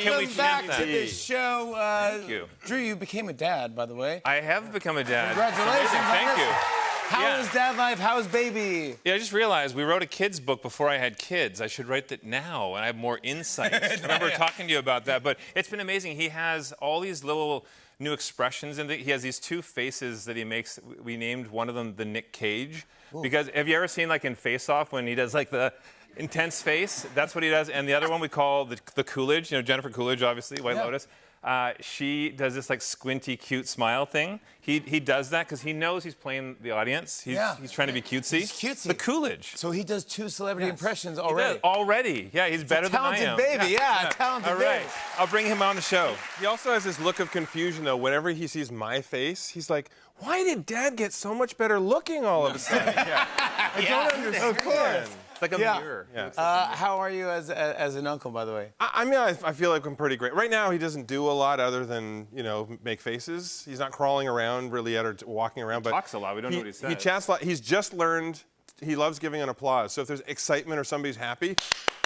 Welcome back to Champagne. the show. Thank you. Drew, you became a dad, by the way. I have become a dad. Congratulations. Thank you. How is dad life? How's baby? Yeah, I just realized we wrote a kid's book before I had kids. I should write that now, and I have more insight. I remember talking to you about that, but it's been amazing. He has all these little new expressions, and he has these two faces that he makes. We named one of them the Nick Cage, because have you ever seen like in Face Off when he does like the intense face? That's what he does. And the other one we call the Coolidge. You know, Jennifer Coolidge, obviously, White Lotus. She does this like squinty, cute smile thing. He does that because he knows he's playing the audience. He's trying to be cutesy. He's cutesy. The Coolidge. So he does 2 celebrity impressions He already. does, already. Yeah, he's better than I am. Talented baby, yeah, talented All right, baby. I'll bring him on the show. He also has this look of confusion, though. Whenever he sees my face, he's like, why did Dad get so much better looking all of a sudden? I don't understand. Of course. It's like a mirror. How are you as an uncle, by the way? I mean, I feel like I'm pretty great. Right now, he doesn't do a lot other than, you know, make faces. He's not crawling around really yet or walking around. But Talks a lot. We don't know what he says. He chats a lot. He's just learned. He loves giving an applause. So if there's excitement or somebody's happy,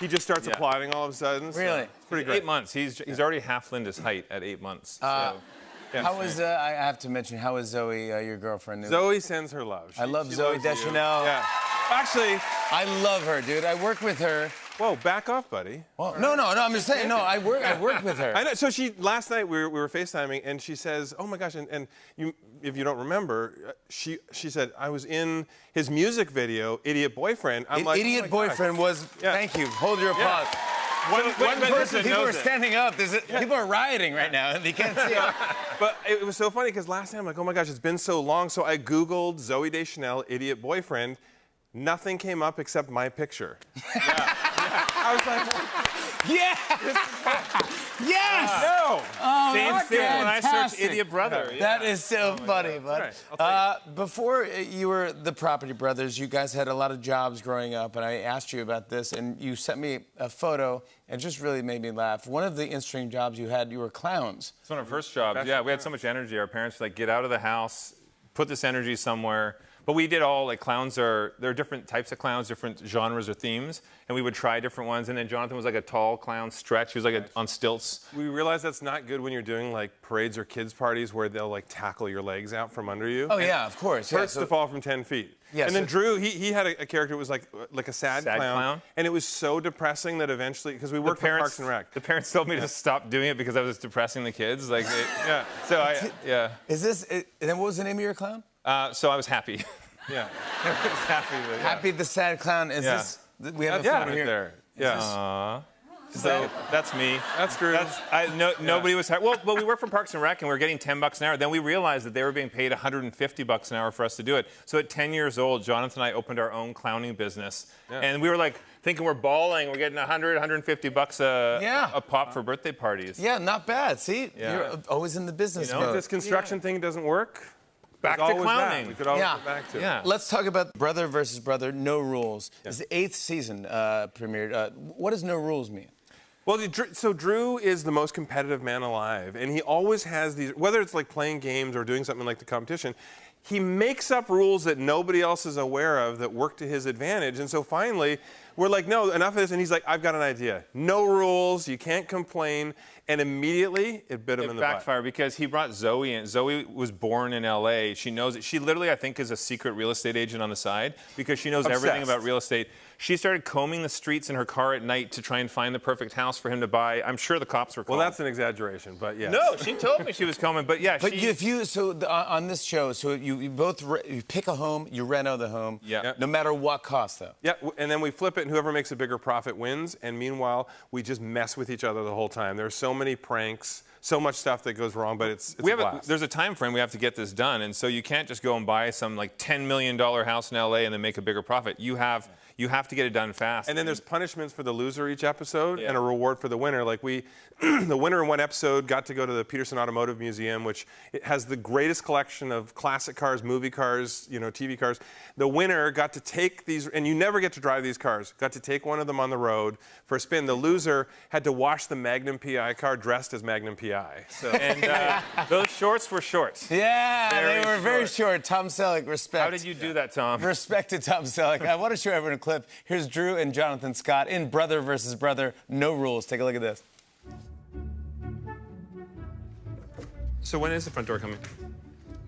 he just starts applauding all of a sudden. So Really? it's pretty great. 8 months. He's already half Linda's height at 8 months. How is, I have to mention, how is Zoe, your girlfriend? Zoe sends her love. I love she Zoe loves you. Deschanel. Yeah. Actually, I love her, dude. I work with her. whoa, back off, buddy. Well, no, I'm just saying, I work with her. I know. So last night we were FaceTiming, and she says, "Oh my gosh!" And you, if you don't remember, she said, "I was in his music video, Idiot Boyfriend." I'm like, Idiot "Oh my gosh." Boyfriend was, thank you, hold your applause. One person, people are standing up. People are rioting right now, and they can't see it. But it was so funny because last night I'm like, "Oh my gosh, it's been so long." So I Googled Zoe Deschanel, Idiot Boyfriend. Nothing came up except my picture. I was like, Yeah! Yes! no. Same thing when I search fantastic. Idiot Brother. That is so funny, bud. right. I'll take Before you were the Property Brothers, you guys had a lot of jobs growing up, and I asked you about this, and you sent me a photo, and it just really made me laugh. One of the interesting jobs you had, you were clowns. It's one of our first jobs. Yeah, we had so much energy. Our parents were like, get out of the house, put this energy somewhere. But we did all, like, there are different types of clowns, different genres or themes, and we would try different ones. And then Jonathan was like a tall clown, Stretch. He was like on stilts. We realize that's not good when you're doing like parades or kids parties where they'll like tackle your legs out from under you. Oh, yeah, of course. Hurts to fall from 10 feet. Yeah, and then so- Drew, he had a character that was like a sad clown. And it was so depressing that eventually, because we worked for Parks and Rec. The parents told me to stop doing it because I was depressing the kids. Like, Yeah. So Is this, and then what was the name of your clown? So I was happy. Yeah. I was happy with it. Happy the Sad Clown. Is this, we have a Yeah, photo right here. there. Yeah. So that's me. That's Drew. Nobody was hired. Well, but we worked for Parks and Rec, and we were getting $10 an hour. Then we realized that they were being paid $150 an hour for us to do it. So at 10 years old, Jonathan and I opened our own clowning business, and we were like thinking we're balling. We're getting $150 a pop for birthday parties. Yeah, not bad. See, you're always in the business You know, mode. If this construction thing doesn't work, Back there's to always clowning. that. We could always go back to it. Yeah. Let's talk about Brother versus Brother, No Rules. It's the 8th season premiered. What does No Rules mean? Well, so Drew is the most competitive man alive, and he always has these, whether it's like playing games or doing something like the competition, he makes up rules that nobody else is aware of that work to his advantage. And so finally, we're like, no, enough of this. And he's like, I've got an idea. No rules, you can't complain. And immediately, it bit him in the butt. It backfired because he brought Zoe in. Zoe was born in L.A. She knows it. She literally, I think, is a secret real estate agent on the side because she knows everything about real estate. She started combing the streets in her car at night to try and find the perfect house for him to buy. I'm sure the cops were called. Well, that's an exaggeration, but yeah. No, she told me she was combing, but yeah. But on this show, so you both you pick a home, you reno the home, no matter what cost, though. Yeah, and then we flip it, and whoever makes a bigger profit wins. And meanwhile, we just mess with each other the whole time. There's so many pranks, so much stuff that goes wrong, but it's a blast. There's a time frame we have to get this done, and so you can't just go and buy some like $10 million house in L.A. and then make a bigger profit. You have to get it done fast. And then there's punishments for the loser each episode and a reward for the winner. Like the winner in one episode got to go to the Peterson Automotive Museum, which it has the greatest collection of classic cars, movie cars, TV cars. The winner got to take these, and you never get to drive these cars, got to take one of them on the road for a spin. The loser had to wash the Magnum PI car dressed as Magnum PI. So. And those shorts were short. Yeah, they were very short. Tom Selleck, respect. How did you do that, Tom? Respect to Tom Selleck. I want to show everyone a clip. Here's Drew and Jonathan Scott in Brother versus Brother, No Rules. Take a look at this. So when is the front door coming?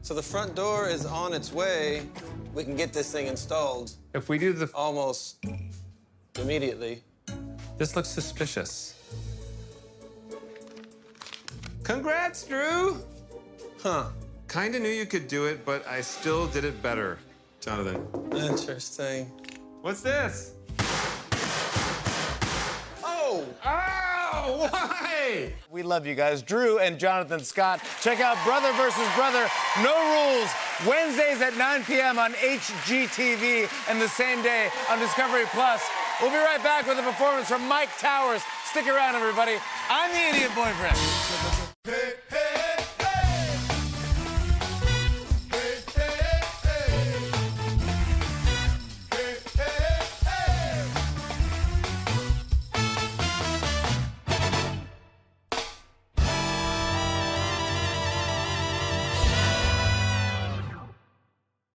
So the front door is on its way. We can get this thing installed If we do the... almost immediately. This looks suspicious. Congrats, Drew! Huh. Kinda knew you could do it, but I still did it better, Jonathan. Interesting. What's this? Oh! Oh, why? We love you guys. Drew and Jonathan Scott. Check out Brother vs. Brother, No Rules, Wednesdays at 9 p.m. on HGTV and the same day on Discovery Plus. We'll be right back with a performance from Mike Towers. Stick around, everybody. I'm the Idiot Boyfriend. Hey, hey.